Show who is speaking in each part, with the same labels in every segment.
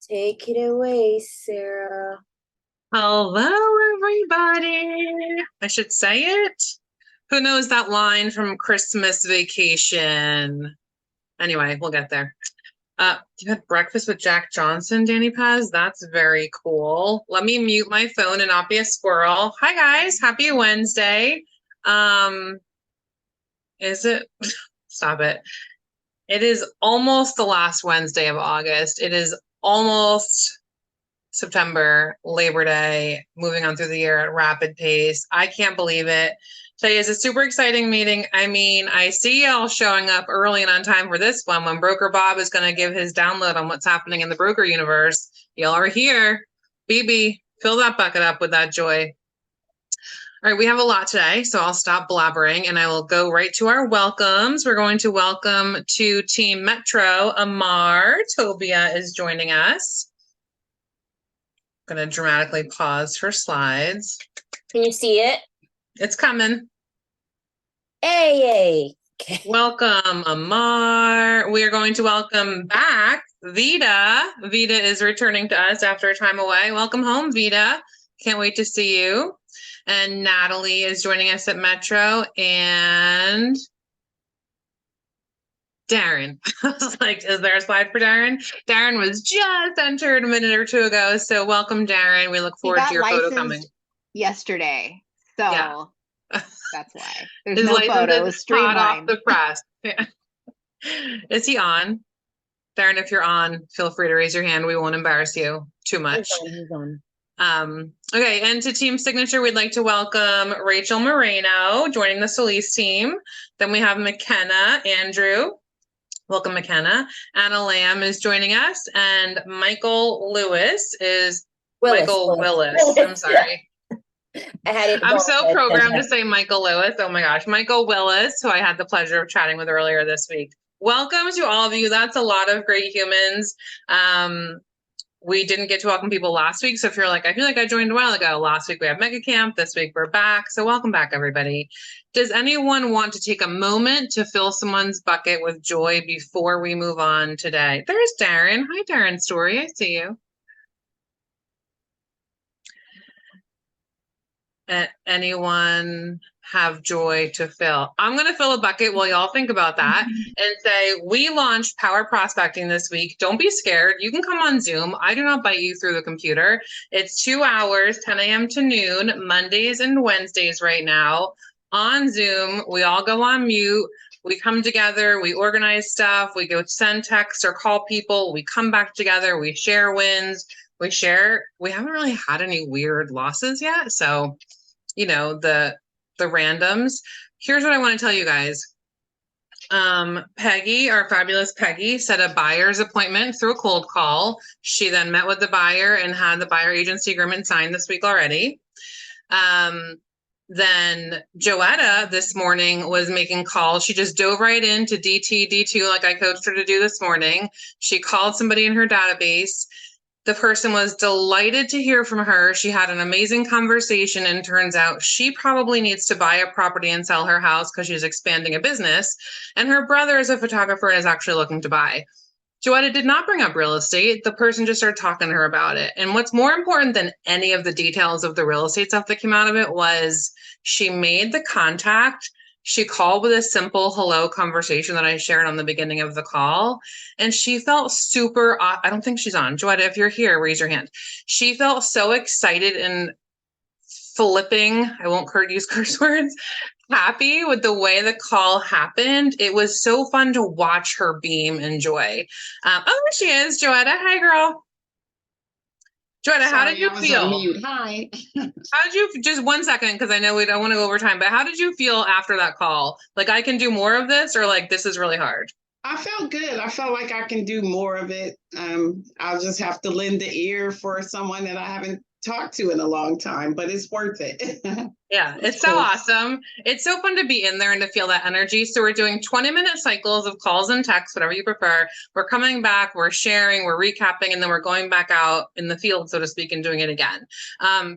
Speaker 1: Take it away, Sarah.
Speaker 2: Hello, everybody. I should say it. Who knows that line from Christmas Vacation? Anyway, we'll get there. You had breakfast with Jack Johnson, Danny Paz? That's very cool. Let me mute my phone and not be a squirrel. Hi, guys. Happy Wednesday. Is it? Stop it. It is almost the last Wednesday of August. It is almost September, Labor Day, moving on through the year at rapid pace. I can't believe it. Today is a super exciting meeting. I mean, I see y'all showing up early and on time for this one when Broker Bob is going to give his download on what's happening in the broker universe. Y'all are here. BB, fill that bucket up with that joy. All right, we have a lot today, so I'll stop blabbering and I will go right to our welcomes. We're going to welcome to Team Metro, Amar. Tobia is joining us. Going to dramatically pause for slides.
Speaker 1: Can you see it?
Speaker 2: It's coming.
Speaker 1: Hey.
Speaker 2: Welcome, Amar. We are going to welcome back Vita. Vita is returning to us after a time away. Welcome home, Vita. Can't wait to see you. And Natalie is joining us at Metro. And Darren. I was like, is there a slide for Darren? Darren was just entered a minute or two ago. So welcome, Darren. We look forward to your photo coming.
Speaker 3: Yesterday. So yeah. That's why. There's
Speaker 2: His
Speaker 3: no photos.
Speaker 2: Streamlined off the press. Yeah. Is he on? Darren, if you're on, feel free to raise your hand. We won't embarrass you too much.
Speaker 1: He's on.
Speaker 2: Okay, and to Team Signature, we'd like to welcome Rachel Moreno joining the Solis team. Then we have McKenna Andrew. Welcome, McKenna. Anna Lamb is joining us, and Michael Lewis is Michael Willis. I'm sorry. I'm so programmed to say Michael Lewis. Oh my gosh. Michael Willis, who I had the pleasure of chatting with earlier this week. Welcome to all of you. That's a lot of great humans. We didn't get to welcome people last week. So if you're like, I feel like I joined a while ago. Last week we had Mega Camp. This week we're back. So welcome back, everybody. Does anyone want to take a moment to fill someone's bucket with joy before we move on today? There's Darren. Hi, Darren Story. I see you. Anyone have joy to fill? I'm going to fill a bucket while y'all think about that and say, we launched Power Prospecting this week. Don't be scared. You can come on Zoom. I do not bite you through the computer. It's 2 hours, 10 a.m. to noon, Mondays and Wednesdays right now on Zoom. We all go on mute. We come together, we organize stuff, we go send texts or call people, we come back together, we share wins. We haven't really had any weird losses yet. So, you know, the randoms. Here's what I want to tell you guys. Peggy, our fabulous Peggy, set a buyer's appointment through a cold call. She then met with the buyer and had the buyer agency agreement signed this week already. Then Joetta this morning was making calls. She just dove right into D2 like I coached her to do this morning. She called somebody in her database. The person was delighted to hear from her. She had an amazing conversation, and turns out she probably needs to buy a property and sell her house because she's expanding a business. And her brother is a photographer and is actually looking to buy. Joetta did not bring up real estate. The person just started talking to her about it. And what's more important than any of the details of the real estate stuff that came out of it was she made the contact. She called with a simple hello conversation that I shared on the beginning of the call. And she felt super, I don't think she's on. Joetta, if you're here, raise your hand. She felt so excited and flipping, I won't use curse words, happy with the way the call happened. It was so fun to watch her beam and joy. Oh, there she is, Joetta. Hi, girl. Joetta, how did you feel?
Speaker 4: Hi.
Speaker 2: How did you, just 1 second, because I know we don't want to go over time, but how did you feel after that call? Like, I can do more of this, or like, this is really hard?
Speaker 4: I felt good. I felt like I can do more of it. I'll just have to lend the ear for someone that I haven't talked to in a long time, but it's worth it.
Speaker 2: Yeah, it's so awesome. It's so fun to be in there and to feel that energy. So we're doing 20-minute cycles of calls and texts, whatever you prefer. We're coming back, we're sharing, we're recapping, and then we're going back out in the field, so to speak, and doing it again.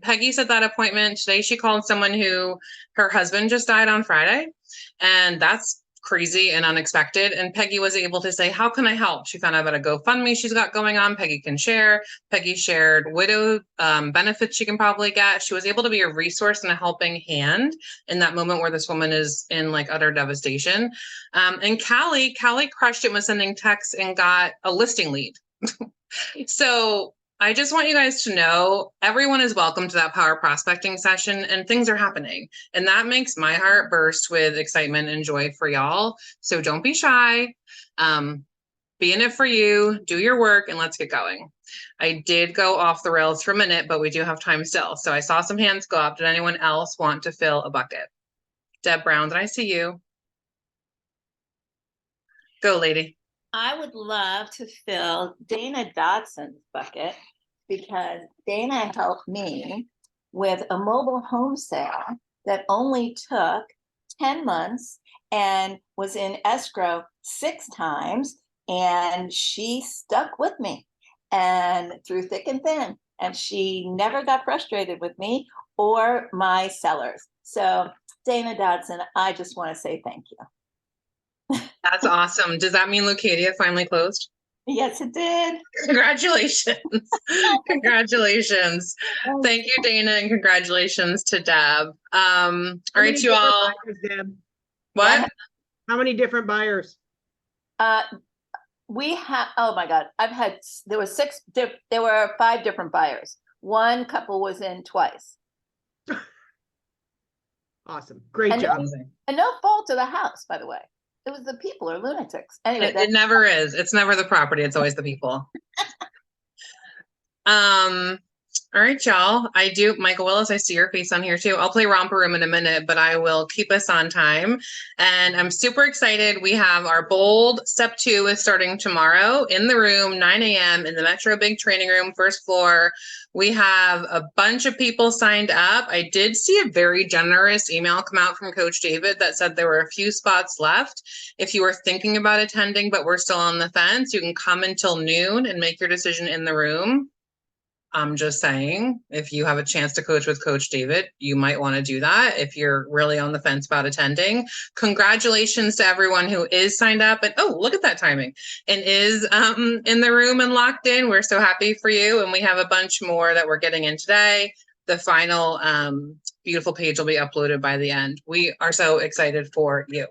Speaker 2: Peggy set that appointment. Today she called someone who her husband just died on Friday. And that's crazy and unexpected. And Peggy was able to say, how can I help? She found out about a GoFundMe she's got going on. Peggy can share. Peggy shared widow benefits she can probably get. She was able to be a resource and a helping hand in that moment where this woman is in like utter devastation. And Callie crushed it with sending texts and got a listing lead. So I just want you guys to know everyone is welcome to that power prospecting session, and things are happening. And that makes my heart burst with excitement and joy for y'all. So don't be shy. Be in it for you, do your work, and let's get going. I did go off the rails for a minute, but we do have time still. So I saw some hands go up. Did anyone else want to fill a bucket? Deb Brown, did I see you? Go, lady.
Speaker 5: I would love to fill Dana Dodson's bucket because Dana helped me with a mobile home sale that only took 10 months and was in escrow 6 times. And she stuck with me and through thick and thin. And she never got frustrated with me or my sellers. So Dana Dodson, I just want to say thank you.
Speaker 2: That's awesome. Does that mean Lucadia finally closed?
Speaker 5: Yes, it did.
Speaker 2: Congratulations. Congratulations. Thank you, Dana, and congratulations to Deb. All right, you all. What?
Speaker 6: How many different buyers?
Speaker 5: We have, oh my God, there were 5 different buyers. One couple was in twice.
Speaker 6: Awesome. Great
Speaker 5: And
Speaker 6: job.
Speaker 5: And no fault to the house, by the way. It was the people are lunatics. Anyway,
Speaker 2: It never is. It's never the property. It's always the people. All right, y'all. Michael Willis, I see your face on here too. I'll play Romper Room in a minute, but I will keep us on time. And I'm super excited. We have our Bold Step 2 is starting tomorrow in the room, 9 a.m. in the Metro Big Training Room, first floor. We have a bunch of people signed up. I did see a very generous email come out from Coach David that said there were a few spots left. If you were thinking about attending, but we're still on the fence, you can come until noon and make your decision in the room. I'm just saying, if you have a chance to coach with Coach David, you might want to do that if you're really on the fence about attending. Congratulations to everyone who is signed up. And oh, look at that timing. And is in the room and locked in. We're so happy for you. And we have a bunch more that we're getting in today. The final beautiful page will be uploaded by the end. We are so excited for you.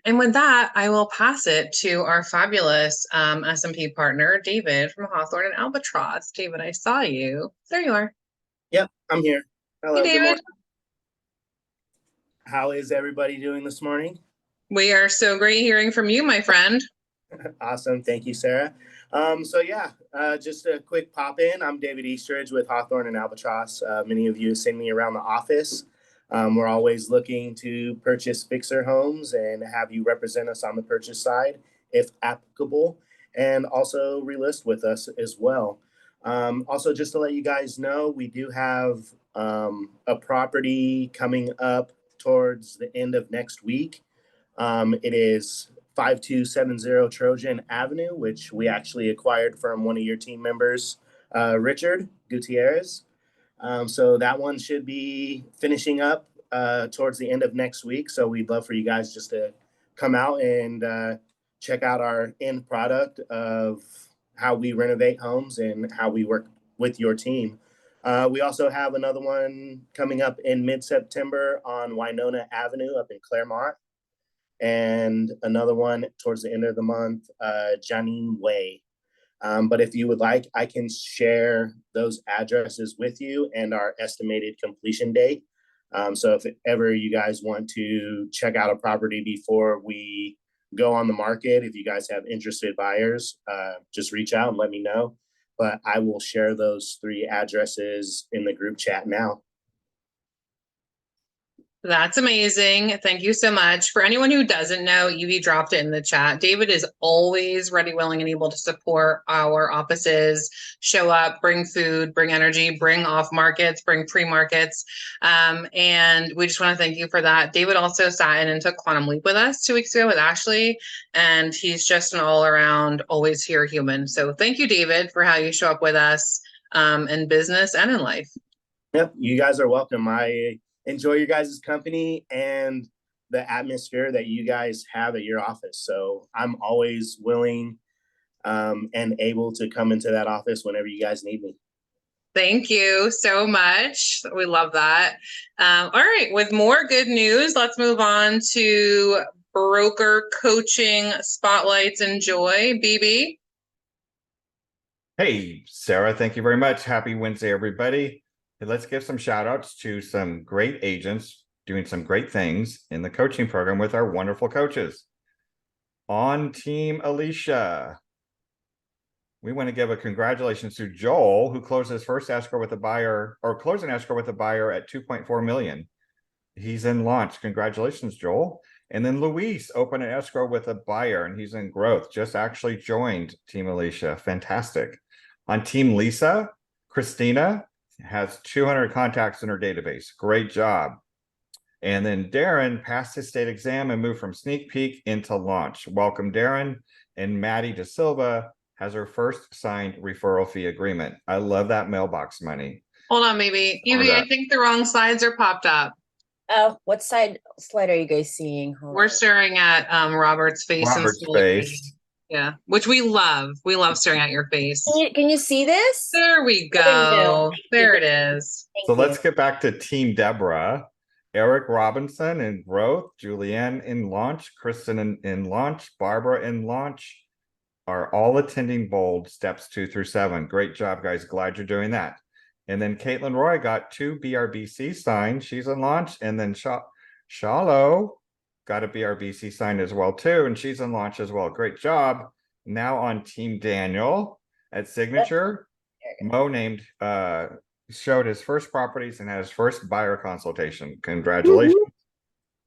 Speaker 2: And with that, I will pass it to our fabulous SMP partner, David from Hawthorne and Albatross. David, I saw you. There you are.
Speaker 7: Yep, I'm here. Hello,
Speaker 2: Hey, David.
Speaker 7: How is everybody doing this morning?
Speaker 2: We are so great hearing from you, my friend.
Speaker 7: Awesome. Thank you, Sarah. Just a quick pop in. I'm David Eastridge with Hawthorne and Albatross. Many of you have seen me around the office. We're always looking to purchase fixer homes and have you represent us on the purchase side, if applicable, and also relist with us as well. Also, just to let you guys know, we do have a property coming up towards the end of next week. It is 5270 Trojan Avenue, which we actually acquired from one of your team members, Richard Gutierrez. So that one should be finishing up towards the end of next week. So we'd love for you guys just to come out and check out our end product of how we renovate homes and how we work with your team. We also have another one coming up in mid-September on Winona Avenue up in Claremont. And another one towards the end of the month, Janine Way. But if you would like, I can share those addresses with you and our estimated completion date. So if ever you guys want to check out a property before we go on the market, if you guys have interested buyers, just reach out and let me know. But I will share those 3 addresses in the group chat now.
Speaker 2: That's amazing. Thank you so much. For anyone who doesn't know, Evie dropped it in the chat. David is always ready, willing, and able to support our offices, show up, bring food, bring energy, bring off markets, bring pre-markets. And we just want to thank you for that. David also sat in and took Quantum Leap with us 2 weeks ago with Ashley, and he's just an all-around, always here human. So thank you, David, for how you show up with us in business and in life.
Speaker 7: Yep, you guys are welcome. I enjoy your guys' company and the atmosphere that you guys have at your office. So I'm always willing and able to come into that office whenever you guys need me.
Speaker 2: Thank you so much. We love that. All right, with more good news, let's move on to broker coaching spotlights and joy. BB.
Speaker 8: Hey, Sarah, thank you very much. Happy Wednesday, everybody. And let's give some shout outs to some great agents doing some great things in the coaching program with our wonderful coaches. On Team Alicia, we want to give a congratulations to Joel, who closed his first escrow with a buyer, or closed an escrow with a buyer at 2.4 million. He's in launch. Congratulations, Joel. And then Luis opened an escrow with a buyer, and he's in growth. Just actually joined Team Alicia. Fantastic. On Team Lisa, Christina has 200 contacts in her database. Great job. And then Darren passed his state exam and moved from sneak peek into launch. Welcome, Darren. And Maddie De Silva has her first signed referral fee agreement. I love that mailbox money.
Speaker 2: Hold on, maybe. Evie, I think the wrong slides are popped up.
Speaker 1: Oh, what slide are you guys seeing? Hold
Speaker 2: We're
Speaker 1: on.
Speaker 2: staring at Robert's face.
Speaker 8: Robert's
Speaker 2: and slowly
Speaker 8: face.
Speaker 2: reading. Yeah, which we love. We love staring at your face.
Speaker 1: Can you see this?
Speaker 2: There we
Speaker 1: There you
Speaker 2: go.
Speaker 1: go.
Speaker 2: There it is.
Speaker 1: Thank
Speaker 8: So
Speaker 1: you.
Speaker 8: let's get back to Team Deborah. Eric Robinson in growth, Julianne in launch, Kristen in launch, Barbara in launch are all attending Bold steps 2 through 7. Great job, guys. Glad you're doing that. And then Caitlin Roy got 2 BRBC signed. She's in launch. And then Shalo got a BRBC signed as well, too. And she's in launch as well. Great job. Now on Team Daniel at Signature, Mo showed his first properties and had his first buyer consultation. Congratulations.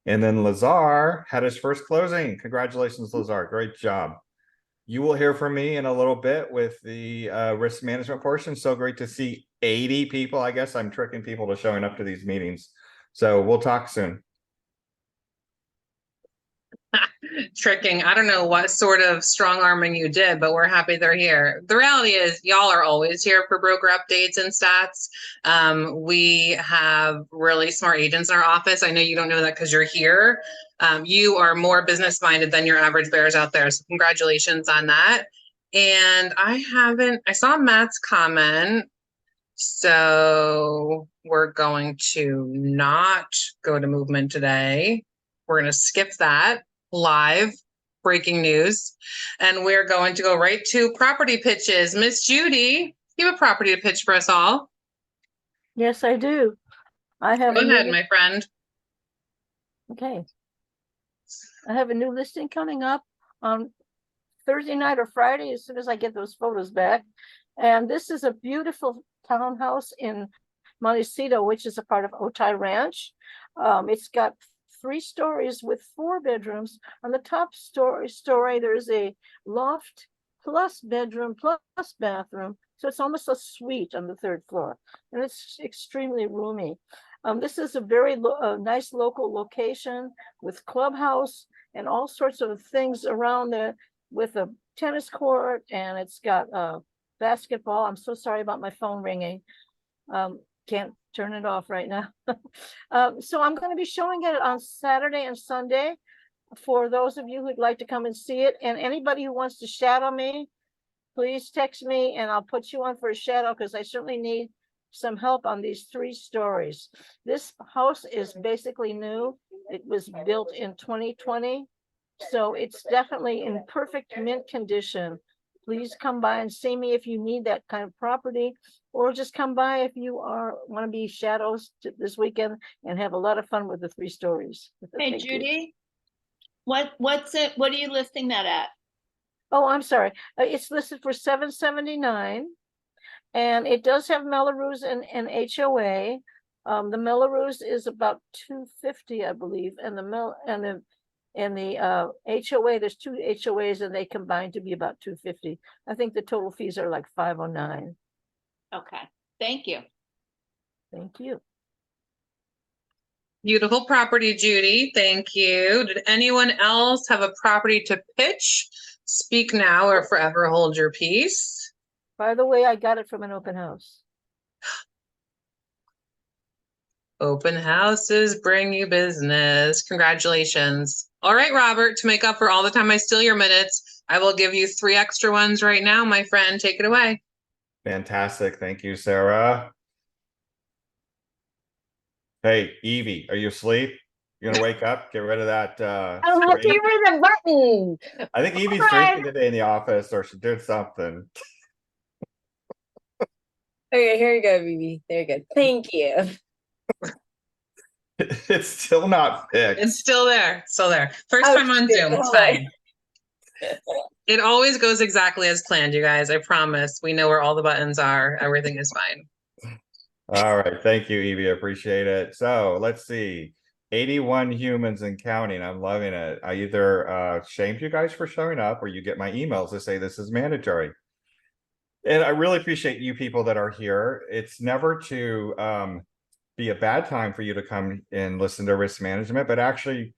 Speaker 8: And then Lazar had his first closing. Congratulations, Lazar. Great job. You will hear from me in a little bit with the risk management portion. So great to see 80 people. I guess I'm tricking people to showing up to these meetings. So we'll talk soon.
Speaker 2: Tricking. I don't know what sort of strong arming you did, but we're happy they're here. The reality is y'all are always here for broker updates and stats. We have really smart agents in our office. I know you don't know that because you're here. You are more business minded than your average bears out there. So congratulations on that. And I saw Matt's comment. So we're going to not go to movement today. We're going to skip that. Live breaking news, and we're going to go right to property pitches. Miss Judy, you have a property to pitch for us all.
Speaker 9: Yes, I do. I have
Speaker 2: Go ahead, my friend.
Speaker 9: Okay. I have a new listing coming up on Thursday night or Friday as soon as I get those photos back. And this is a beautiful townhouse in Montecito, which is a part of Otay Ranch. It's got 3 stories with 4 bedrooms. On the top story, there's a loft plus bedroom plus bathroom. So it's almost a suite on the 3rd floor. And it's extremely roomy. This is a very nice local location with clubhouse and all sorts of things around there with a tennis court, and it's got basketball. I'm so sorry about my phone ringing. Can't turn it off right now. So I'm going to be showing it on Saturday and Sunday for those of you who'd like to come and see it. And anybody who wants to shadow me, please text me and I'll put you on for a shadow because I certainly need some help on these 3 stories. This house is basically new. It was built in 2020. So it's definitely in perfect mint condition. Please come by and see me if you need that kind of property, or just come by if you want to be shadows this weekend and have a lot of fun with the 3 stories.
Speaker 5: Hey,
Speaker 9: Thank you.
Speaker 5: Judy, what's it? What are you listing that at?
Speaker 9: Oh, I'm sorry. It's listed for $779, and it does have Melrose and HOA. The Melrose is about $250, I believe, and the HOA, there's 2 HOAs and they combine to be about $250. I think the total fees are like $509.
Speaker 5: Okay, thank you.
Speaker 9: Thank you.
Speaker 2: Beautiful property, Judy. Thank you. Did anyone else have a property to pitch? Speak now or forever hold your peace.
Speaker 9: By the way, I got it from an open house.
Speaker 2: Open houses bring you business. Congratulations. All right, Robert, to make up for all the time I steal your minutes, I will give you 3 extra ones right now, my friend. Take it away.
Speaker 8: Fantastic. Thank you, Sarah. Hey, Evie, are you asleep? You gonna wake up? Get rid of that
Speaker 1: I'm looking
Speaker 8: screen?
Speaker 1: for the button.
Speaker 8: I think Evie's
Speaker 1: Hold on.
Speaker 8: drinking today in the office, or she did something.
Speaker 1: Okay, here you go, BB. There you go. Thank you.
Speaker 8: It's still not fixed.
Speaker 2: It's still there. Still there. First
Speaker 1: Oh,
Speaker 2: time on
Speaker 1: shit,
Speaker 2: Zoom. It's
Speaker 1: hold on.
Speaker 2: fine. It always goes exactly as planned, you guys. I promise. We know where all the buttons are. Everything is fine.
Speaker 8: All right, thank you, Evie. I appreciate it. So let's see. 81 humans and counting. I'm loving it. I either shamed you guys for showing up, or you get my emails to say this is mandatory. And I really appreciate you people that are here. It's never to be a bad time for you to come and listen to risk management, but actually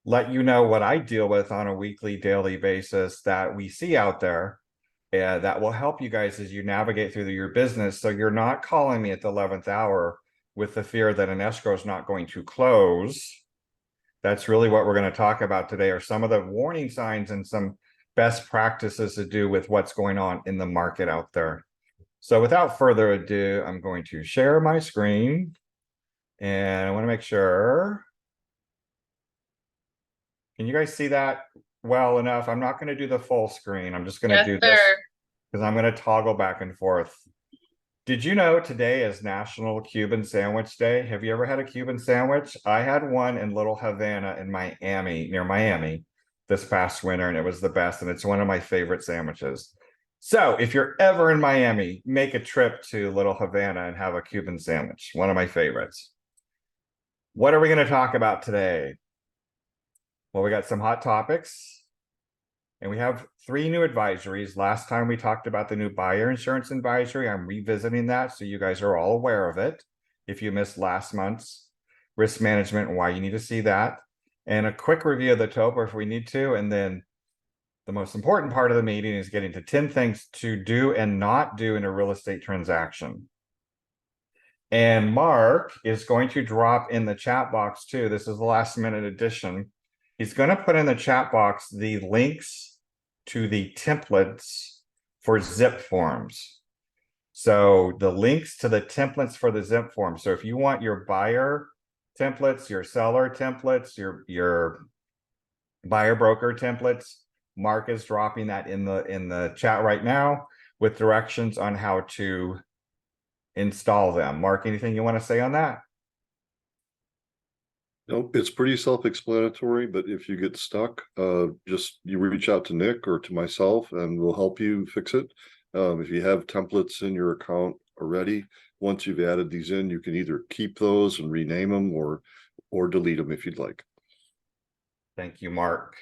Speaker 8: let you know what I deal with on a weekly, daily basis that we see out there. And that will help you guys as you navigate through your business. So you're not calling me at the 11th hour with the fear that an escrow is not going to close. That's really what we're going to talk about today, are some of the warning signs and some best practices to do with what's going on in the market out there. So without further ado, I'm going to share my screen, and I want to make sure. Can you guys see that well enough? I'm not going to do the full screen. I'm just going to
Speaker 2: Yes,
Speaker 8: do this
Speaker 2: sir.
Speaker 8: because I'm going to toggle back and forth. Did you know today is National Cuban Sandwich Day? Have you ever had a Cuban sandwich? I had one in Little Havana in Miami, near Miami, this past winter, and it was the best, and it's one of my favorite sandwiches. So if you're ever in Miami, make a trip to Little Havana and have a Cuban sandwich, one of my favorites. What are we going to talk about today? Well, we got some hot topics, and we have 3 new advisories. Last time we talked about the new buyer insurance advisory. I'm revisiting that so you guys are all aware of it. If you missed last month's risk management and why you need to see that, and a quick review of the TOPA if we need to, and then the most important part of the meeting is getting to 10 things to do and not do in a real estate transaction. And Mark is going to drop in the chat box too. This is the last minute addition. He's going to put in the chat box the links to the templates for zip forms. So the links to the templates for the zip form. So if you want your buyer templates, your seller templates, your buyer broker templates, Mark is dropping that in the chat right now with directions on how to install them. Mark, anything you want to say on that?
Speaker 10: Nope, it's pretty self-explanatory, but if you get stuck, just you reach out to Nick or to myself and we'll help you fix it. If you have templates in your account already, once you've added these in, you can either keep those and rename them or delete them if you'd like.
Speaker 8: Thank you, Mark.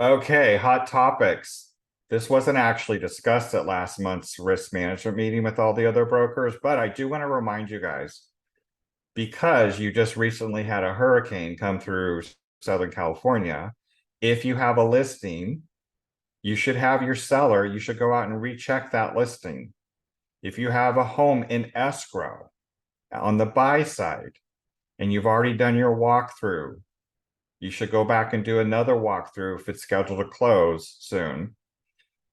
Speaker 8: Okay, hot topics. This wasn't actually discussed at last month's risk management meeting with all the other brokers, but I do want to remind you guys, because you just recently had a hurricane come through Southern California, if you have a listing, you should have your seller, you should go out and recheck that listing. If you have a home in escrow on the buy side and you've already done your walkthrough, you should go back and do another walkthrough if it's scheduled to close soon,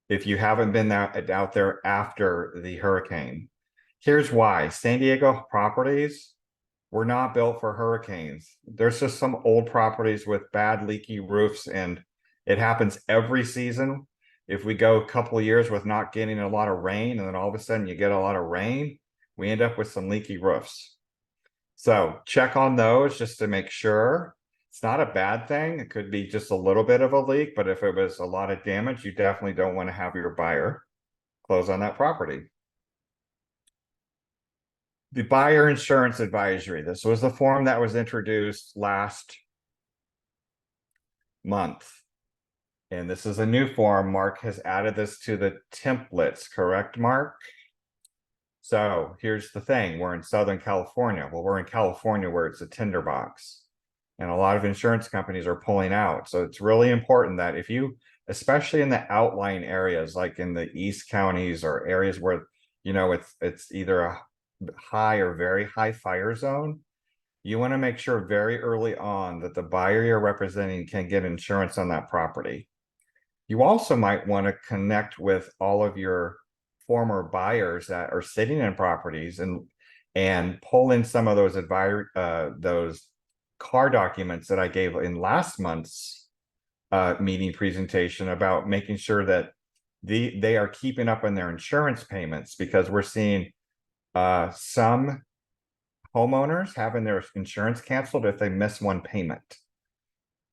Speaker 8: if you haven't been out there after the hurricane. Here's why. San Diego properties were not built for hurricanes. There's just some old properties with bad leaky roofs, and it happens every season. If we go a couple of years with not getting a lot of rain, and then all of a sudden you get a lot of rain, we end up with some leaky roofs. So check on those just to make sure. It's not a bad thing. It could be just a little bit of a leak, but if it was a lot of damage, you definitely don't want to have your buyer close on that property. The buyer insurance advisory. This was the form that was introduced last month. And this is a new form. Mark has added this to the templates, correct, Mark? So here's the thing. We're in Southern California. Well, we're in California where it's a tinderbox. And a lot of insurance companies are pulling out. So it's really important that if you, especially in the outlying areas, like in the East counties or areas where, you know, it's either a high or very high fire zone, you want to make sure very early on that the buyer you're representing can get insurance on that property. You also might want to connect with all of your former buyers that are sitting in properties and pull in some of those those car documents that I gave in last month's meeting presentation about making sure that they are keeping up on their insurance payments, because we're seeing some homeowners having their insurance canceled if they miss one payment.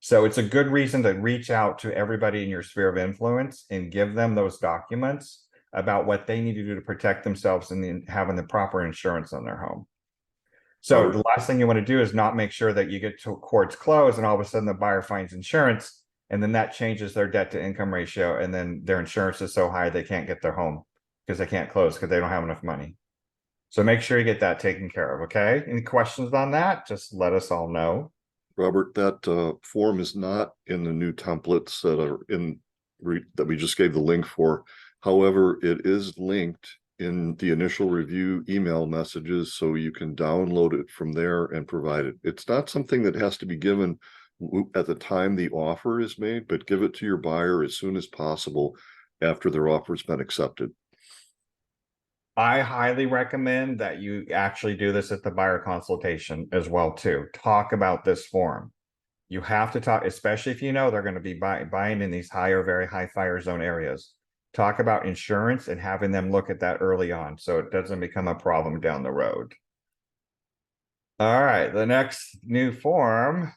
Speaker 8: So it's a good reason to reach out to everybody in your sphere of influence and give them those documents about what they need to do to protect themselves and having the proper insurance on their home. So the last thing you want to do is not make sure that you get to courts closed and all of a sudden the buyer finds insurance, and then that changes their debt to income ratio, and then their insurance is so high they can't get their home because they can't close because they don't have enough money. So make sure you get that taken care of, okay? Any questions on that? Just let us all know.
Speaker 10: Robert, that form is not in the new templates that are that we just gave the link for. However, it is linked in the initial review email messages, so you can download it from there and provide it. It's not something that has to be given at the time the offer is made, but give it to your buyer as soon as possible after their offer's been accepted.
Speaker 8: I highly recommend that you actually do this at the buyer consultation as well too. Talk about this form. You have to talk, especially if you know they're going to be buying in these higher, very high fire zone areas. Talk about insurance and having them look at that early on so it doesn't become a problem down the road. All right, the next new form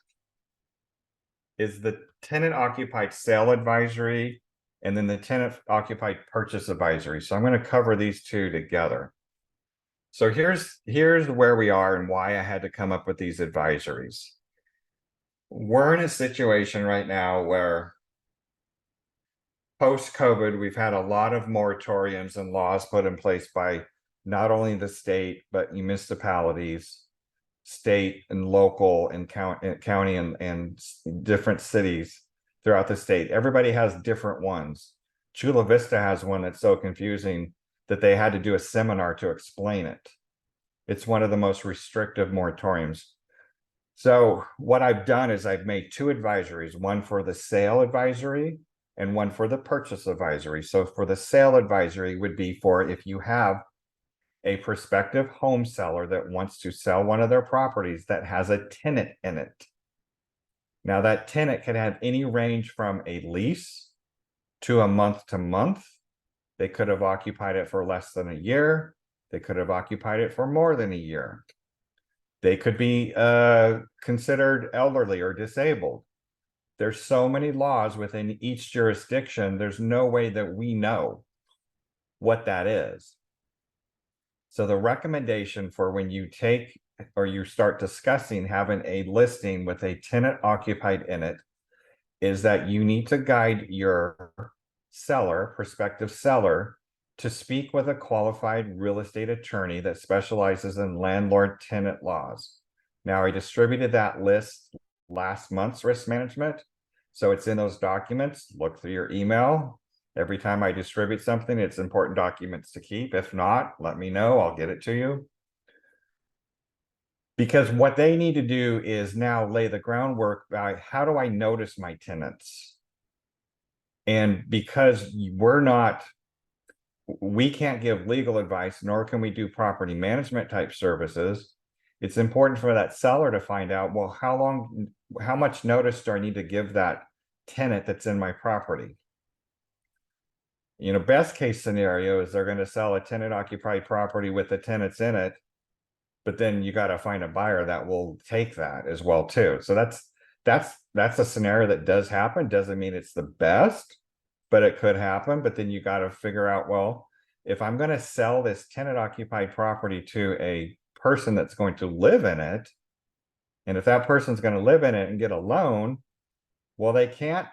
Speaker 8: is the tenant occupied sale advisory, and then the tenant occupied purchase advisory. So I'm going to cover these two together. So here's where we are and why I had to come up with these advisories. We're in a situation right now where post-COVID, we've had a lot of moratoriums and laws put in place by not only the state, but municipalities, state and local and county and different cities throughout the state. Everybody has different ones. Chula Vista has one that's so confusing that they had to do a seminar to explain it. It's one of the most restrictive moratoriums. So what I've done is I've made two advisories, one for the sale advisory and one for the purchase advisory. So for the sale advisory would be for if you have a prospective home seller that wants to sell one of their properties that has a tenant in it. Now that tenant can have any range from a lease to a month to month. They could have occupied it for less than a year. They could have occupied it for more than a year. They could be considered elderly or disabled. There's so many laws within each jurisdiction. There's no way that we know what that is. So the recommendation for when you take or you start discussing having a listing with a tenant occupied in it is that you need to guide your seller, prospective seller, to speak with a qualified real estate attorney that specializes in landlord tenant laws. Now, I distributed that list last month's risk management. So it's in those documents. Look through your email. Every time I distribute something, it's important documents to keep. If not, let me know. I'll get it to you. Because what they need to do is now lay the groundwork by how do I notice my tenants? And because we can't give legal advice, nor can we do property management type services. It's important for that seller to find out, well, how much notice do I need to give that tenant that's in my property? You know, best case scenario is they're going to sell a tenant occupied property with the tenants in it, but then you got to find a buyer that will take that as well too. So that's a scenario that does happen. Doesn't mean it's the best, but it could happen. But then you got to figure out, well, if I'm going to sell this tenant occupied property to a person that's going to live in it, and if that person's going to live in it and get a loan, well, they can't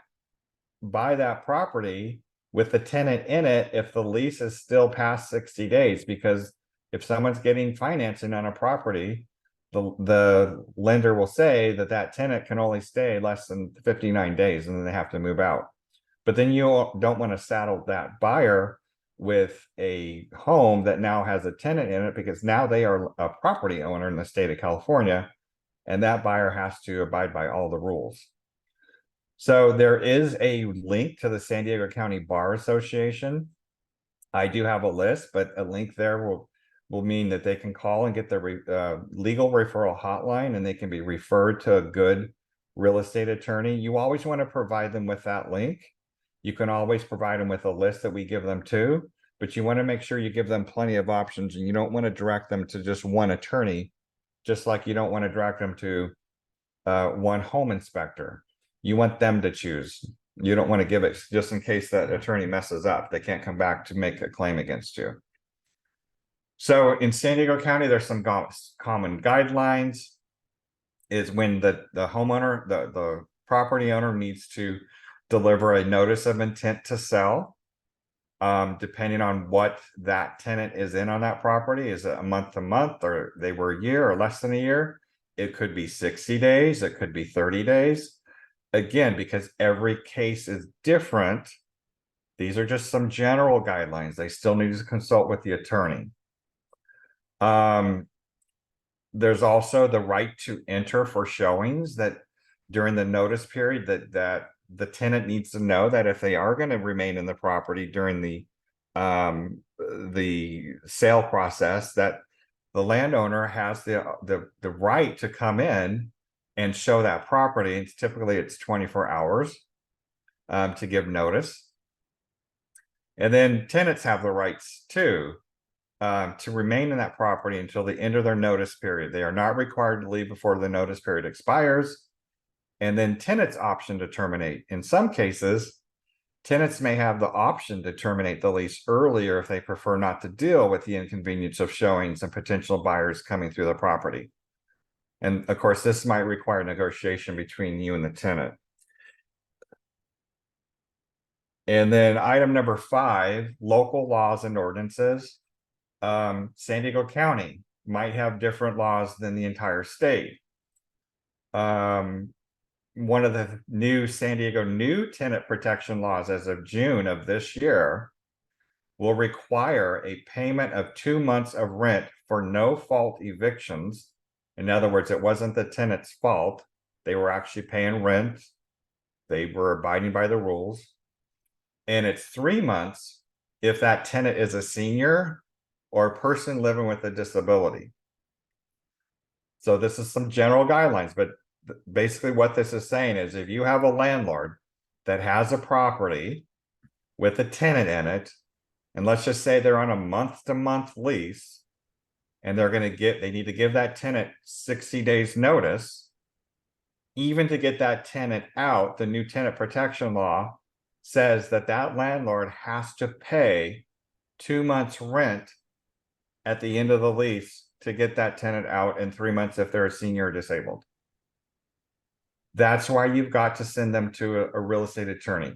Speaker 8: buy that property with the tenant in it if the lease is still past 60 days, because if someone's getting financing on a property, the lender will say that that tenant can only stay less than 59 days and then they have to move out. But then you don't want to saddle that buyer with a home that now has a tenant in it, because now they are a property owner in the state of California and that buyer has to abide by all the rules. So there is a link to the San Diego County Bar Association. I do have a list, but a link there will mean that they can call and get the legal referral hotline, and they can be referred to a good real estate attorney. You always want to provide them with that link. You can always provide them with a list that we give them too, but you want to make sure you give them plenty of options, and you don't want to direct them to just one attorney, just like you don't want to direct them to one home inspector. You want them to choose. You don't want to give it just in case that attorney messes up. They can't come back to make a claim against you. So in San Diego County, there's some common guidelines. Is when the homeowner, the property owner needs to deliver a notice of intent to sell. Depending on what that tenant is in on that property, is it a month to month, or they were a year or less than a year? It could be 60 days, it could be 30 days. Again, because every case is different, these are just some general guidelines. They still need to consult with the attorney. There's also the right to enter for showings, that during the notice period that the tenant needs to know that if they are going to remain in the property during the sale process, that the landowner has the right to come in and show that property. It's typically 24 hours to give notice. And then tenants have the rights too, to remain in that property until the end of their notice period. They are not required to leave before the notice period expires. And then tenants' option to terminate. In some cases, tenants may have the option to terminate the lease earlier if they prefer not to deal with the inconvenience of showings and potential buyers coming through the property. And of course, this might require negotiation between you and the tenant. And then item number 5, local laws and ordinances. San Diego County might have different laws than the entire state. One of the new San Diego new tenant protection laws as of June of this year will require a payment of 2 months of rent for no fault evictions. In other words, it wasn't the tenant's fault. They were actually paying rent. They were abiding by the rules. And it's 3 months if that tenant is a senior or a person living with a disability. So this is some general guidelines, but basically what this is saying is if you have a landlord that has a property with a tenant in it, and let's just say they're on a month-to-month lease, and they need to give that tenant 60 days notice, even to get that tenant out, the new tenant protection law says that that landlord has to pay 2 months rent at the end of the lease to get that tenant out, in 3 months if they're a senior or disabled. That's why you've got to send them to a real estate attorney.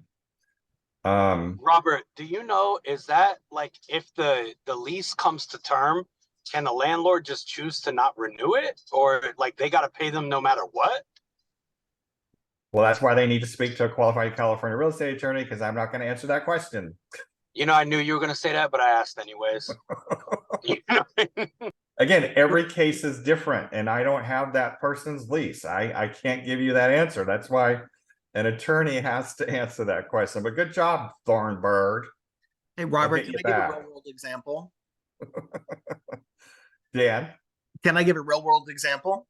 Speaker 11: Robert, do you know, is that like if the lease comes to term, can the landlord just choose to not renew it, or like they got to pay them no matter what?
Speaker 8: Well, that's why they need to speak to a qualified California real estate attorney, because I'm not going to answer that question.
Speaker 11: You know, I knew you were going to say that, but I asked anyways. You know?
Speaker 8: Again, every case is different, and I don't have that person's lease. I can't give you that answer. That's why an attorney has to answer that question. But good job, Thornburg.
Speaker 12: Hey, Robert,
Speaker 8: get
Speaker 12: can
Speaker 8: you
Speaker 12: I give a
Speaker 8: back.
Speaker 12: real world example?
Speaker 8: Dan?
Speaker 12: Can I give a real world example?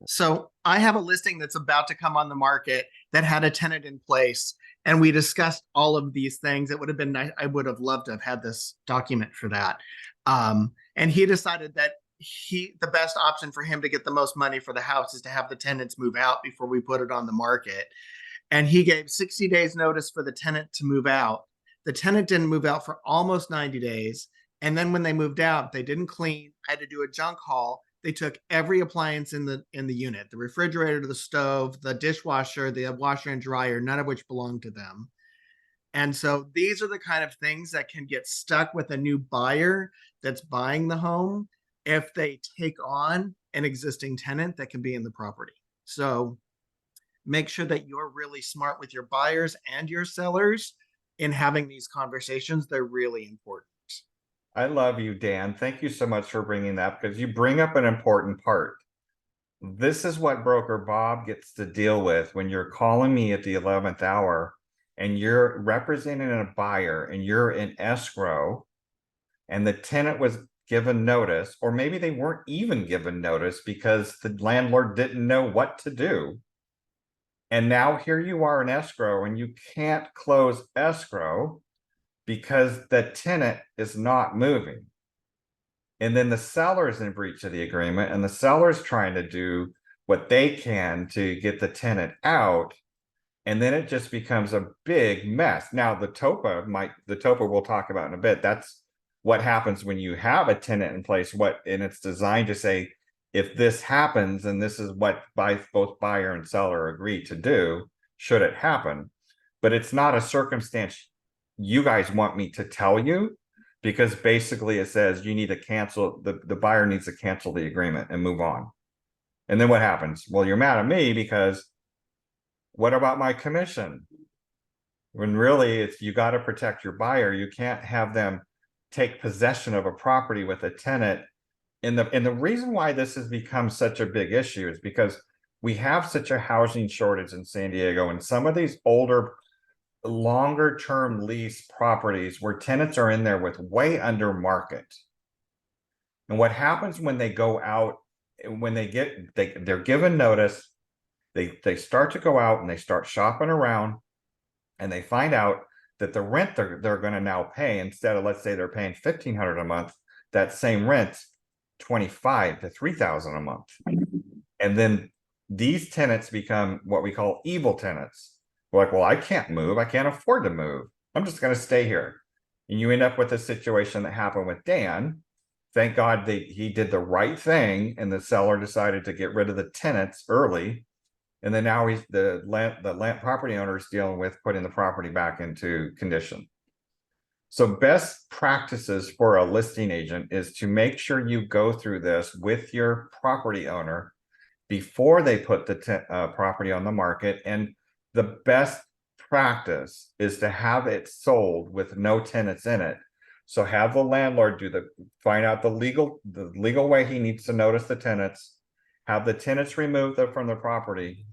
Speaker 12: So I have a listing that's about to come on the market that had a tenant in place, and we discussed all of these things. It would have been nice. I would have loved to have had this document for that. And he decided that the best option for him to get the most money for the house is to have the tenants move out before we put it on the market. And he gave 60 days notice for the tenant to move out. The tenant didn't move out for almost 90 days. And then when they moved out, they didn't clean. I had to do a junk haul. They took every appliance in the unit, the refrigerator, the stove, the dishwasher, the washer and dryer, none of which belonged to them. And so these are the kind of things that can get stuck with a new buyer that's buying the home if they take on an existing tenant that can be in the property. So make sure that you're really smart with your buyers and your sellers in having these conversations. They're really important.
Speaker 8: I love you, Dan. Thank you so much for bringing that, because you bring up an important part. this is what broker Bob gets to deal with when you're calling me at the 11th hour and you're representing a buyer and you're in escrow and the tenant was given notice, or maybe they weren't even given notice because the landlord didn't know what to do. And now here you are in escrow and you can't close escrow because the tenant is not moving. And then the seller is in breach of the agreement and the seller's trying to do what they can to get the tenant out. And then it just becomes a big mess. Now the TOPA we'll talk about in a bit. That's what happens when you have a tenant in place, and it's designed to say, if this happens, and this is what both buyer and seller agree to do, should it happen. But it's not a circumstance you guys want me to tell you, because basically it says you need to cancel, the buyer needs to cancel the agreement and move on. And then what happens? Well, you're mad at me because what about my commission? When really it's, you got to protect your buyer. You can't have them take possession of a property with a tenant. And the reason why this has become such a big issue is because we have such a housing shortage in San Diego, and some of these older, longer term lease properties where tenants are in there with way under market. And what happens when they go out, when they're given notice, they start to go out and they start shopping around, and they find out that the rent they're going to now pay, instead of, let's say they're paying $1,500 a month, that same rent $2,500 to $3,000 a month. And then these tenants become what we call evil tenants. Like, well, I can't move, I can't afford to move, I'm just going to stay here. And you end up with a situation that happened with Dan. Thank God he did the right thing, and the seller decided to get rid of the tenants early. And then now the land property owner is dealing with putting the property back into condition. So best practices for a listing agent is to make sure you go through this with your property owner before they put the property on the market. And the best practice is to have it sold with no tenants in it. So have the landlord find out the legal way he needs to notice the tenants, have the tenants remove them from the property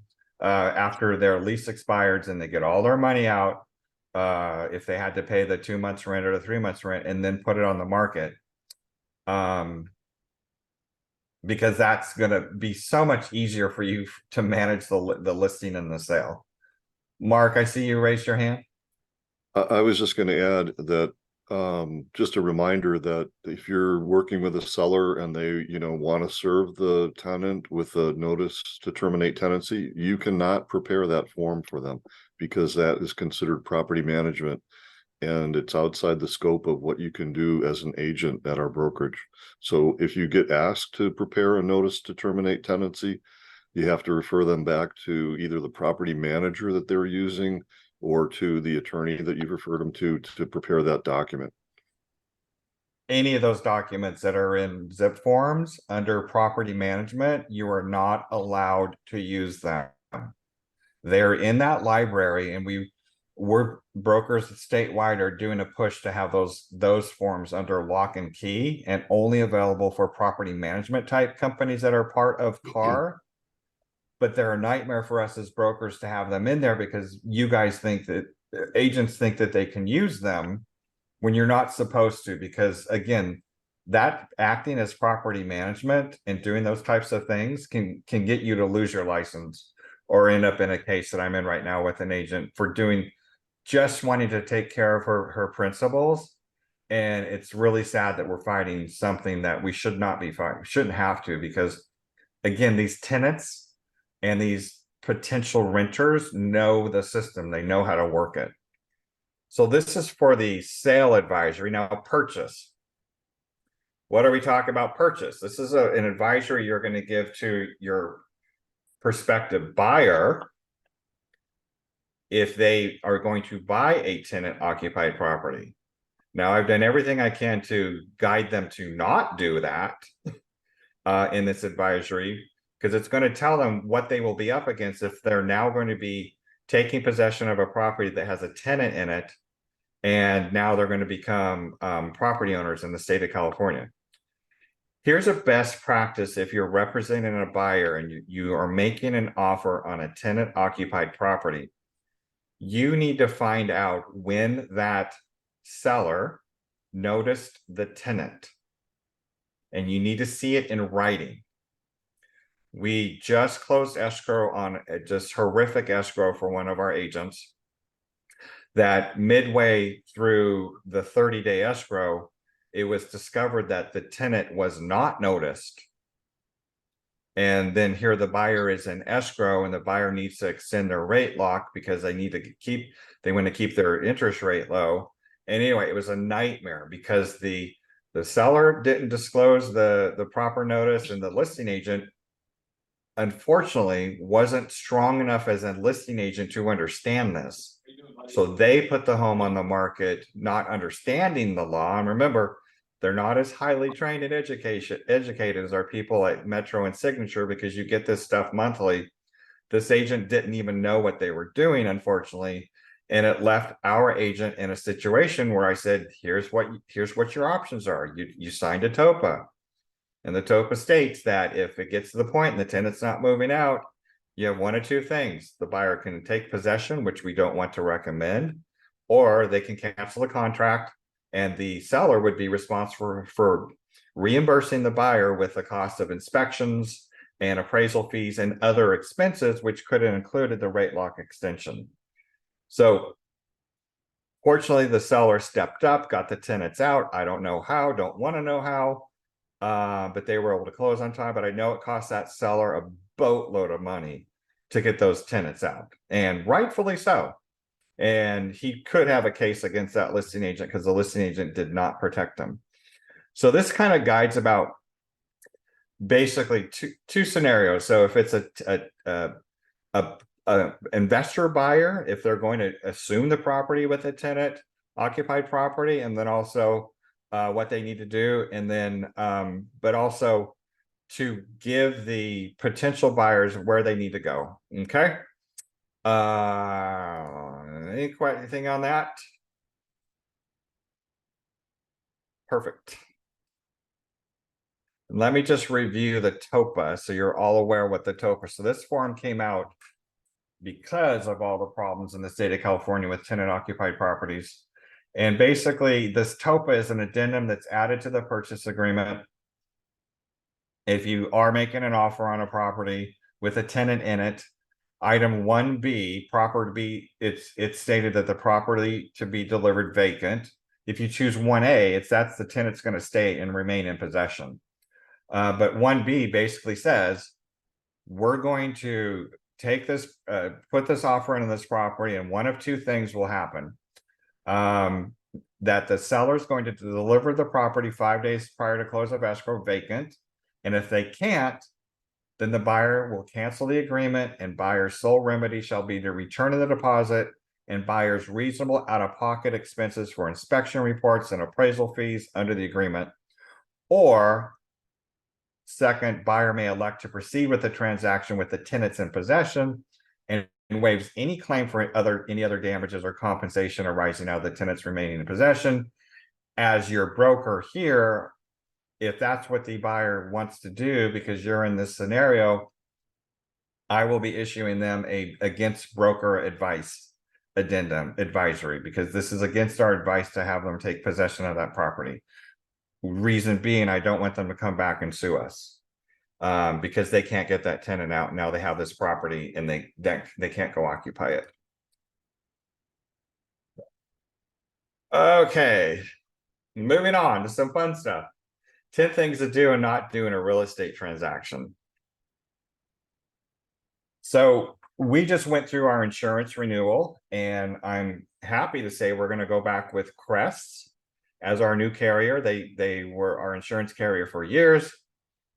Speaker 8: after their lease expires, and they get all their money out. If they had to pay the 2 months rent or the 3 months rent, and then put it on the market. Because that's going to be so much easier for you to manage the listing and the sale. Mark, I see you raised your hand.
Speaker 10: I was just going to add that just a reminder that if you're working with a seller and they, want to serve the tenant with a notice to terminate tenancy, you cannot prepare that form for them, because that is considered property management, and it's outside the scope of what you can do as an agent at our brokerage. So if you get asked to prepare a notice to terminate tenancy, you have to refer them back to either the property manager that they're using or to the attorney that you've referred them to prepare that document.
Speaker 8: Any of those documents that are in zip forms under property management, you are not allowed to use them. They're in that library, and we're brokers statewide are doing a push to have those forms under lock and key, and only available for property management type companies that are part of CAR. But they're a nightmare for us as brokers to have them in there, because you guys think that agents think that they can use them when you're not supposed to, because again, that acting as property management and doing those types of things can get you to lose your license, or end up in a case that I'm in right now with an agent for just wanting to take care of her principals. And it's really sad that we're fighting something that we should not be fighting, shouldn't have to, because again, these tenants and these potential renters know the system, they know how to work it. So this is for the sale advisory. Now, purchase. What are we talking about purchase? This is an advisory you're going to give to your prospective buyer if they are going to buy a tenant occupied property. Now, I've done everything I can to guide them to not do that in this advisory, because it's going to tell them what they will be up against if they're now going to be taking possession of a property that has a tenant in it, and now they're going to become property owners in the state of California. Here's a best practice if you're representing a buyer and you are making an offer on a tenant occupied property. You need to find out when that seller noticed the tenant. And you need to see it in writing. We just closed escrow on a just horrific escrow for one of our agents that midway through the 30-day escrow, it was discovered that the tenant was not noticed. And then here the buyer is in escrow and the buyer needs to extend their rate lock because they need to they want to keep their interest rate low. And anyway, it was a nightmare because the seller didn't disclose the proper notice, and the listing agent unfortunately wasn't strong enough as a listing agent to understand this. So they put the home on the market, not understanding the law. And remember, they're not as highly trained and educated as our people at Metro and Signature, because you get this stuff monthly. This agent didn't even know what they were doing, unfortunately. And it left our agent in a situation where I said, here's what your options are. You signed a TOPA. And the TOPA states that if it gets to the point and the tenant's not moving out, you have one of two things. The buyer can take possession, which we don't want to recommend, or they can cancel the contract, and the seller would be responsible for reimbursing the buyer with the cost of inspections and appraisal fees and other expenses, which could have included the rate lock extension. So fortunately, the seller stepped up, got the tenants out. I don't know how, don't want to know how, but they were able to close on time. But I know it cost that seller a boatload of money to get those tenants out, and rightfully so. And he could have a case against that listing agent because the listing agent did not protect him. So this kind of guides about basically two scenarios. So if it's a investor buyer, if they're going to assume the property with a tenant occupied property, and then also what they need to do, and then but also to give the potential buyers where they need to go. Okay. Anything on that? Perfect. Let me just review the TOPA so you're all aware what the TOPA. So this form came out because of all the problems in the state of California with tenant occupied properties. And basically this TOPA is an addendum that's added to the purchase agreement. If you are making an offer on a property with a tenant in it, item 1B, it's stated that the property to be delivered vacant. If you choose 1A, that's the tenant's going to stay and remain in possession. But 1B basically says, we're going to take this, put this offer into this property, and one of two things will happen. That the seller is going to deliver the property 5 days prior to close of escrow vacant. And if they can't, then the buyer will cancel the agreement, and buyer's sole remedy shall be to return of the deposit and buyer's reasonable out-of-pocket expenses for inspection reports and appraisal fees under the agreement. Or second, buyer may elect to proceed with the transaction with the tenants in possession and waives any claim for any other damages or compensation arising out of the tenants remaining in possession. As your broker here, if that's what the buyer wants to do, because you're in this scenario, I will be issuing them a against broker advice addendum advisory, because this is against our advice to have them take possession of that property. Reason being, I don't want them to come back and sue us because they can't get that tenant out. Now they have this property and they can't go occupy it. Okay, moving on to some fun stuff. 10 things to do and not do in a real estate transaction. So we just went through our insurance renewal, and I'm happy to say we're going to go back with Crest as our new carrier. They were our insurance carrier for years.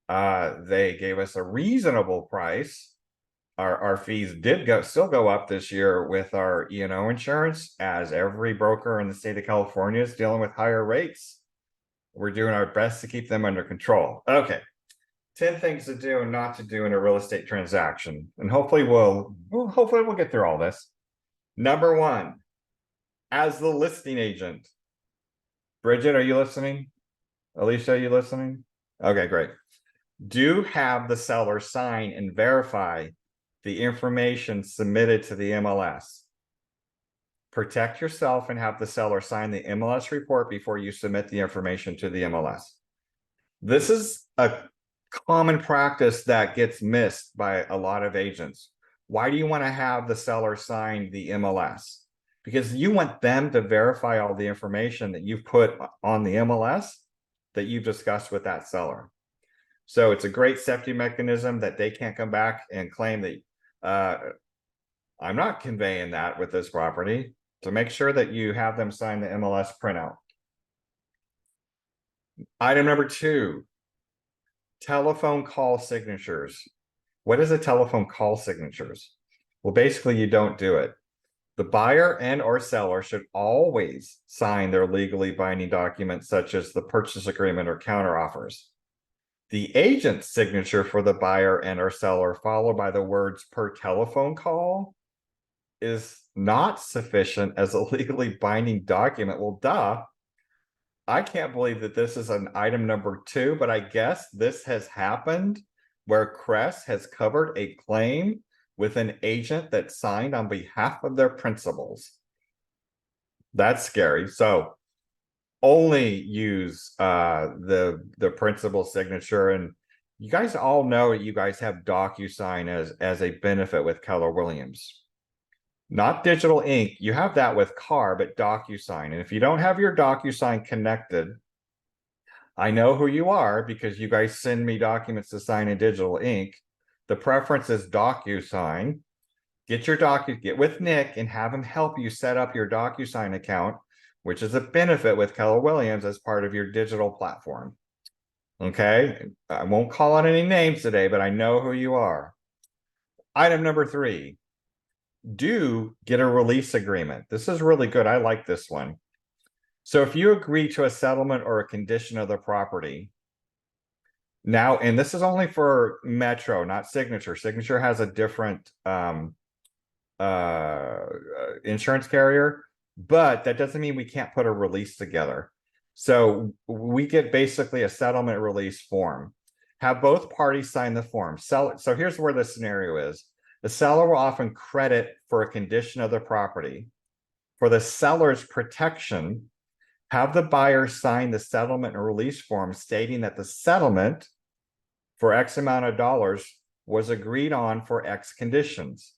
Speaker 8: They gave us a reasonable price. Our fees did still go up this year with our E&O insurance, as every broker in the state of California is dealing with higher rates. We're doing our best to keep them under control. Okay, 10 things to do and not to do in a real estate transaction, and hopefully we'll get through all this. Number 1, as the listing agent. Bridget, are you listening? Alicia, are you listening? Okay, great. Do have the seller sign and verify the information submitted to the MLS. Protect yourself and have the seller sign the MLS report before you submit the information to the MLS. This is a common practice that gets missed by a lot of agents. Why do you want to have the seller sign the MLS? Because you want them to verify all the information that you've put on the MLS that you've discussed with that seller. So it's a great safety mechanism that they can't come back and claim that I'm not conveying that with this property. So make sure that you have them sign the MLS printout. Item number 2, telephone call signatures. What is a telephone call signatures? Well, basically you don't do it. The buyer and or seller should always sign their legally binding documents such as the purchase agreement or counteroffers. The agent's signature for the buyer and or seller followed by the words per telephone call is not sufficient as a legally binding document. Well, duh. I can't believe that this is an item number 2, but I guess this has happened where Crest has covered a claim with an agent that signed on behalf of their principals. That's scary. So only use the principal signature. And you guys all know you guys have DocuSign as a benefit with Keller Williams. Not digital ink. You have that with Car, but DocuSign. And if you don't have your DocuSign connected, I know who you are because you guys send me documents to sign in digital ink. The preference is DocuSign. Get with Nick and have him help you set up your DocuSign account, which is a benefit with Keller Williams as part of your digital platform. Okay, I won't call out any names today, but I know who you are. Item number 3. Do get a release agreement. This is really good. I like this one. So if you agree to a settlement or a condition of the property, now, and this is only for Metro, not Signature. Signature has a different insurance carrier, but that doesn't mean we can't put a release together. So we get basically a settlement release form. Have both parties sign the form. So here's where the scenario is. The seller will often credit for a condition of the property. For the seller's protection, have the buyer sign the settlement and release form stating that the settlement for X amount of dollars was agreed on for X conditions.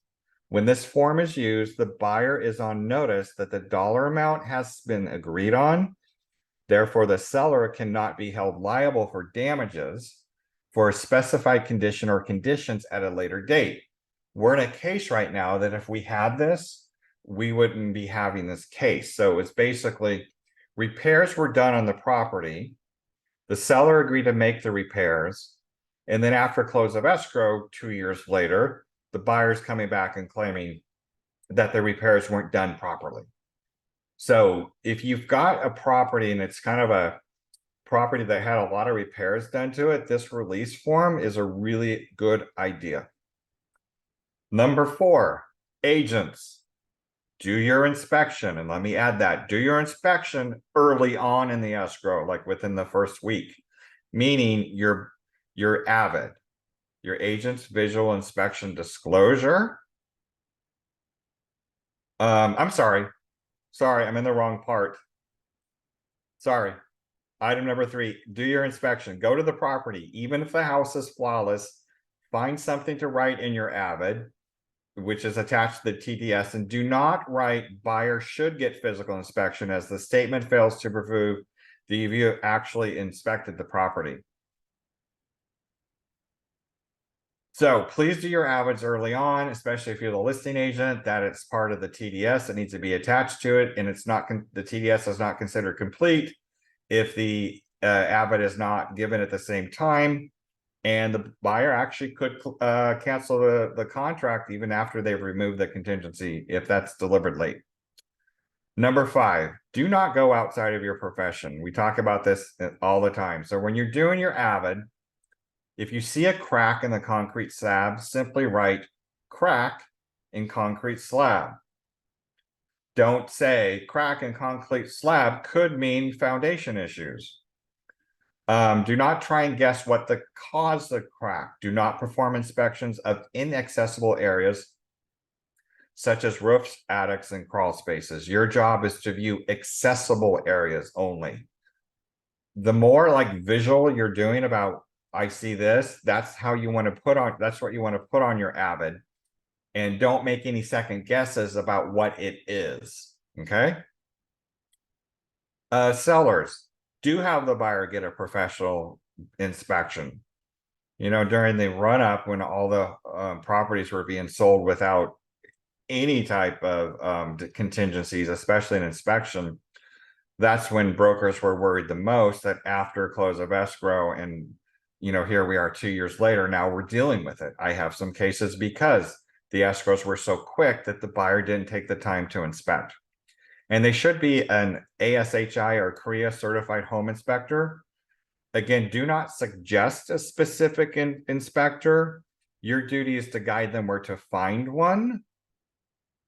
Speaker 8: When this form is used, the buyer is on notice that the dollar amount has been agreed on. Therefore, the seller cannot be held liable for damages for a specified condition or conditions at a later date. We're in a case right now that if we had this, we wouldn't be having this case. So it's basically repairs were done on the property. The seller agreed to make the repairs. And then after close of escrow, 2 years later, the buyer's coming back and claiming that the repairs weren't done properly. So if you've got a property and it's kind of a property that had a lot of repairs done to it, this release form is a really good idea. Number 4, agents. Do your inspection. And let me add that. Do your inspection early on in the escrow, like within the first week. Meaning you're avid. Your agent's visual inspection disclosure. I'm sorry. Sorry, I'm in the wrong part. Sorry. Item number 3, do your inspection. Go to the property. Even if the house is flawless, find something to write in your avid, which is attached to the TDS, and do not write buyer should get physical inspection as the statement fails to prove that you actually inspected the property. So please do your avids early on, especially if you're the listing agent, that it's part of the TDS that needs to be attached to it. And it's not, the TDS is not considered complete if the avid is not given at the same time. And the buyer actually could cancel the contract even after they've removed the contingency if that's delivered late. Number 5, do not go outside of your profession. We talk about this all the time. So when you're doing your avid, if you see a crack in the concrete slab, simply write crack in concrete slab. Don't say crack in concrete slab could mean foundation issues. Do not try and guess what the cause the crack. Do not perform inspections of inaccessible areas such as roofs, attics, and crawl spaces. Your job is to view accessible areas only. The more like visual you're doing about, I see this, that's how you want to put on, that's what you want to put on your Avid. And don't make any second guesses about what it is, okay? Sellers, do have the buyer get a professional inspection. You know, during the run up when all the properties were being sold without any type of contingencies, especially an inspection, that's when brokers were worried the most that after close of escrow, and you know, here we are 2 years later, now we're dealing with it. I have some cases because the escrows were so quick that the buyer didn't take the time to inspect. And they should be an ASHI or CREA certified home inspector. Again, do not suggest a specific inspector. Your duty is to guide them where to find one.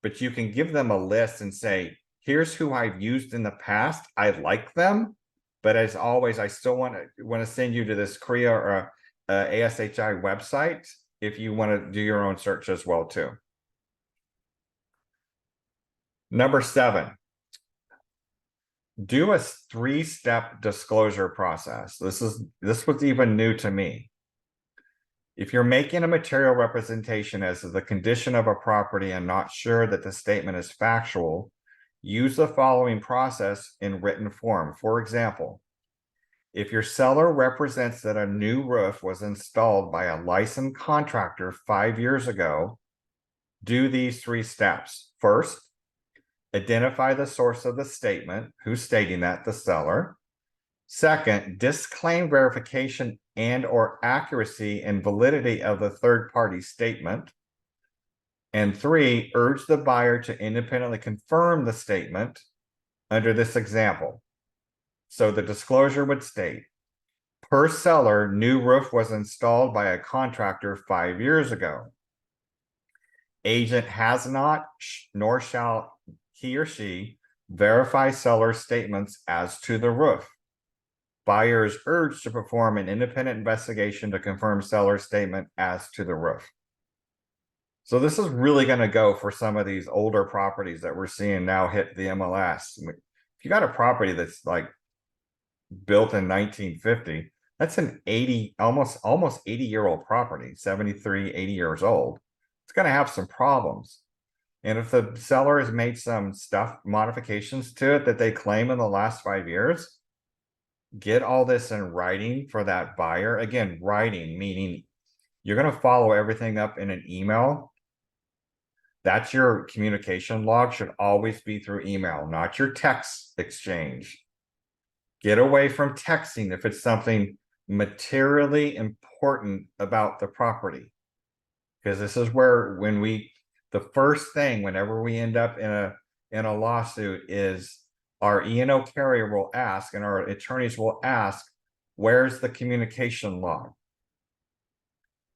Speaker 8: But you can give them a list and say, here's who I've used in the past. I like them. But as always, I still want to send you to this CREA or ASHI website if you want to do your own search as well too. Number 7, do a 3-step disclosure process. This was even new to me. If you're making a material representation as to the condition of a property and not sure that the statement is factual, use the following process in written form. For example, if your seller represents that a new roof was installed by a licensed contractor 5 years ago, do these 3 steps. First, identify the source of the statement, who's stating that, the seller. Second, disclaim verification and or accuracy and validity of the third-party statement. And 3, urge the buyer to independently confirm the statement under this example. So the disclosure would state, per seller, new roof was installed by a contractor 5 years ago. Agent has not, nor shall he or she verify seller statements as to the roof. Buyer is urged to perform an independent investigation to confirm seller statement as to the roof. So this is really going to go for some of these older properties that we're seeing now hit the MLS. If you got a property that's like built in 1950, that's an 80, almost 80-year-old property, 73, 80 years old. It's going to have some problems. And if the seller has made some modifications to it that they claim in the last 5 years, get all this in writing for that buyer. Again, writing, meaning you're going to follow everything up in an email. That's your communication log, should always be through email, not your text exchange. Get away from texting if it's something materially important about the property. Because this is where the first thing whenever we end up in a lawsuit is our E&O carrier will ask and our attorneys will ask, where's the communication log?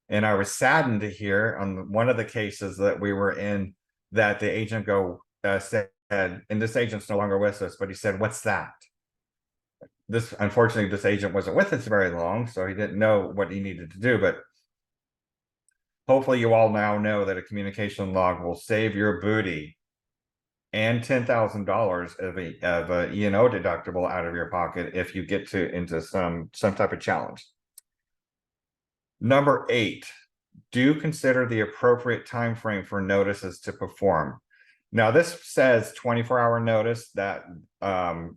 Speaker 8: And I was saddened to hear on one of the cases that we were in that the agent said, and this agent's no longer with us, but he said, what's that? Unfortunately, this agent wasn't with us very long, so he didn't know what he needed to do, but hopefully you all now know that a communication log will save your booty and $10,000 of a E&O deductible out of your pocket if you get into some type of challenge. Number 8, do consider the appropriate time frame for notices to perform. Now this says 24-hour notice. That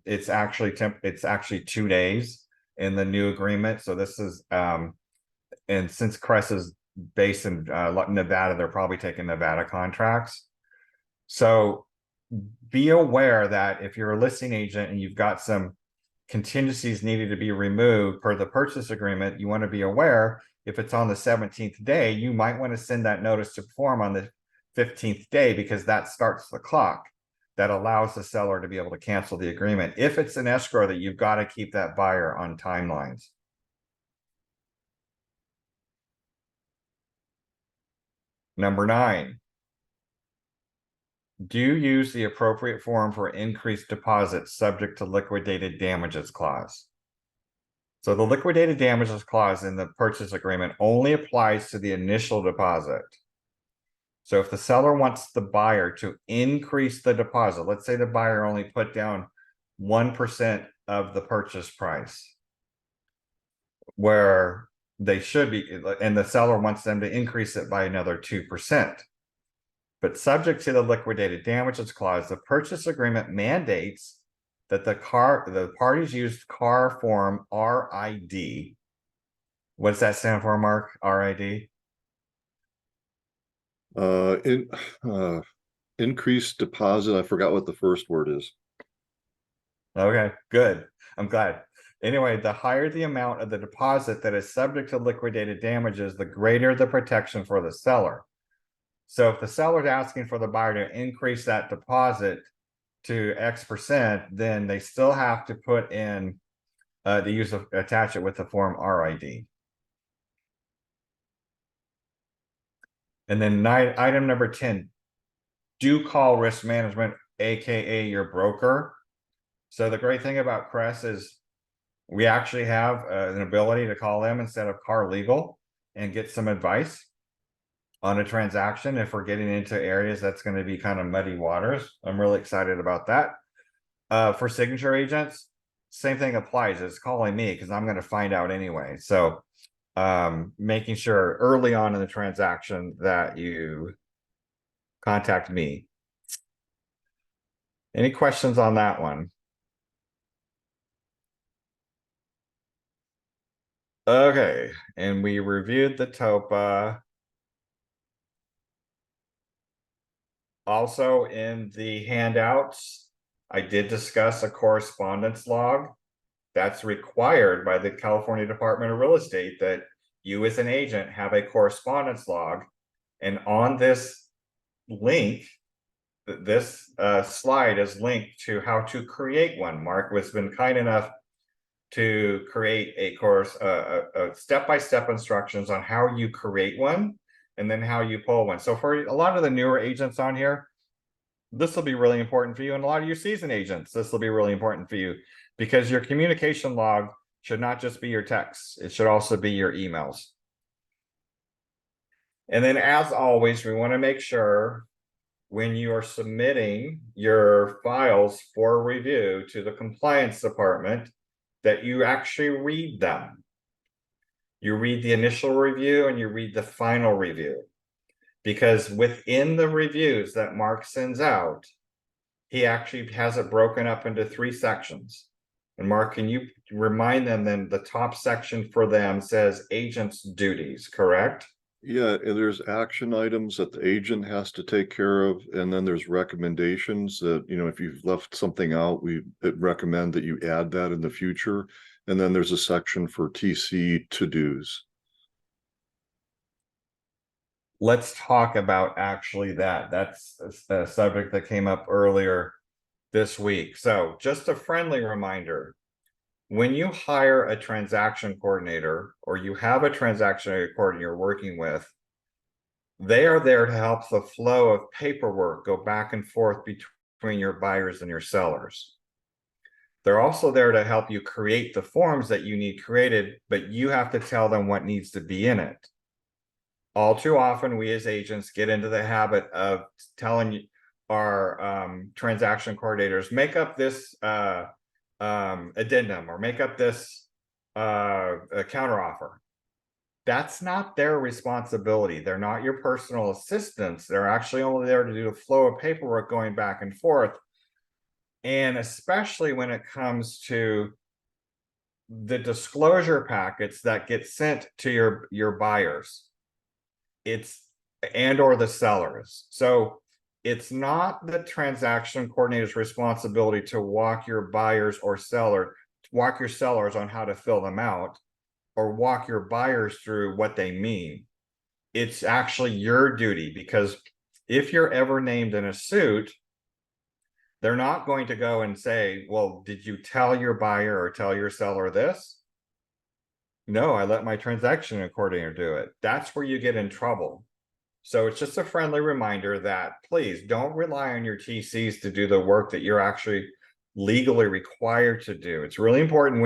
Speaker 8: it's actually 2 days in the new agreement. So this is and since Crest is based in Nevada, they're probably taking Nevada contracts. So be aware that if you're a listing agent and you've got some contingencies needed to be removed per the purchase agreement, you want to be aware if it's on the 17th day, you might want to send that notice to perform on the 15th day because that starts the clock. That allows the seller to be able to cancel the agreement. If it's an escrow, that you've got to keep that buyer on timelines. Number 9, do use the appropriate form for increased deposits subject to liquidated damages clause. So the liquidated damages clause in the purchase agreement only applies to the initial deposit. So if the seller wants the buyer to increase the deposit, let's say the buyer only put down 1% of the purchase price, where they should be, and the seller wants them to increase it by another 2%. But subject to the liquidated damages clause, the purchase agreement mandates that the parties use car form RID. What's that stand for, Mark? RID?
Speaker 10: Increased deposit. I forgot what the first word is.
Speaker 8: Okay, good. I'm glad. Anyway, the higher the amount of the deposit that is subject to liquidated damages, the greater the protection for the seller. So if the seller is asking for the buyer to increase that deposit to X%, then they still have to put in attach it with the form RID. And then item number 10, do call risk management, aka your broker. So the great thing about Crest is we actually have an ability to call them instead of Car Legal and get some advice on a transaction if we're getting into areas that's going to be kind of muddy waters. I'm really excited about that. For signature agents, same thing applies. It's calling me because I'm going to find out anyway. So making sure early on in the transaction that you contact me. Any questions on that one? Okay, and we reviewed the TOPA. Also in the handouts, I did discuss a correspondence log. That's required by the California Department of Real Estate that you as an agent have a correspondence log. And on this link, this slide is linked to how to create one. Mark has been kind enough to create a course, step-by-step instructions on how you create one and then how you pull one. So for a lot of the newer agents on here, this will be really important for you. And a lot of you seasoned agents, this will be really important for you because your communication log should not just be your texts. It should also be your emails. And then as always, we want to make sure when you are submitting your files for review to the compliance department that you actually read them. You read the initial review and you read the final review. Because within the reviews that Mark sends out, he actually has it broken up into 3 sections. And Mark, can you remind them then the top section for them says agent's duties, correct?
Speaker 10: Yeah, and there's action items that the agent has to take care of, and then there's recommendations that, you know, if you've left something out, we recommend that you add that in the future. And then there's a section for TC to-dos.
Speaker 8: Let's talk about actually that. That's a subject that came up earlier this week. So just a friendly reminder, when you hire a transaction coordinator or you have a transaction coordinator you're working with, they are there to help the flow of paperwork go back and forth between your buyers and your sellers. They're also there to help you create the forms that you need created, but you have to tell them what needs to be in it. All too often, we as agents get into the habit of telling our transaction coordinators, make up this addendum or make up this counteroffer. That's not their responsibility. They're not your personal assistants. They're actually only there to do the flow of paperwork going back and forth. And especially when it comes to the disclosure packets that get sent to your buyers, or the sellers. So it's not the transaction coordinator's responsibility to walk your buyers or walk your sellers on how to fill them out or walk your buyers through what they mean. It's actually your duty, because if you're ever named in a suit, they're not going to go and say, well, did you tell your buyer or tell your seller this? No, I let my transaction coordinator do it. That's where you get in trouble. So it's just a friendly reminder that please don't rely on your TCs to do the work that you're actually legally required to do. It's really important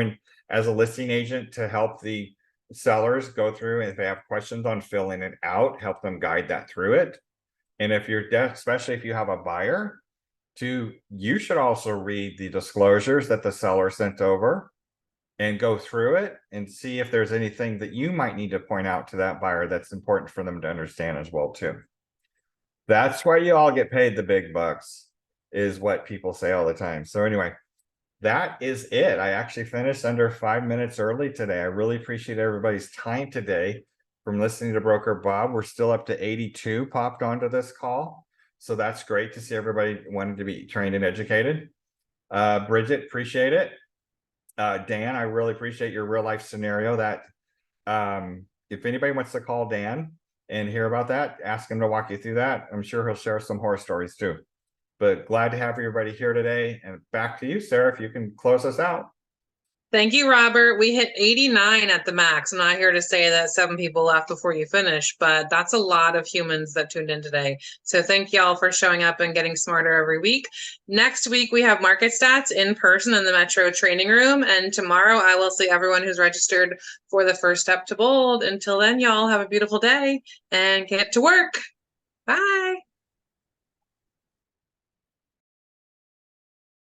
Speaker 8: as a listing agent to help the sellers go through, and if they have questions on filling it out, help them guide that through it. And if you're especially if you have a buyer, you should also read the disclosures that the seller sent over and go through it and see if there's anything that you might need to point out to that buyer that's important for them to understand as well too. That's why you all get paid the big bucks, is what people say all the time. So anyway, that is it. I actually finished under 5 minutes early today. I really appreciate everybody's time today from listening to Broker Bob. We're still up to 82 popped onto this call. So that's great to see everybody wanting to be trained and educated. Bridget, appreciate it. Dan, I really appreciate your real life scenario. That if anybody wants to call Dan and hear about that, ask him to walk you through that. I'm sure he'll share some horror stories too. But glad to have everybody here today. And back to you, Sarah, if you can close us out.
Speaker 2: Thank you, Robert. We hit 89 at the max. I'm not here to say that 7 people left before you finish, but that's a lot of humans that tuned in today. So thank y'all for showing up and getting smarter every week. Next week, we have market stats in person in the Metro training room. And tomorrow I will see everyone who's registered for the First Step to Bold. Until then, y'all have a beautiful day and get to work. Bye.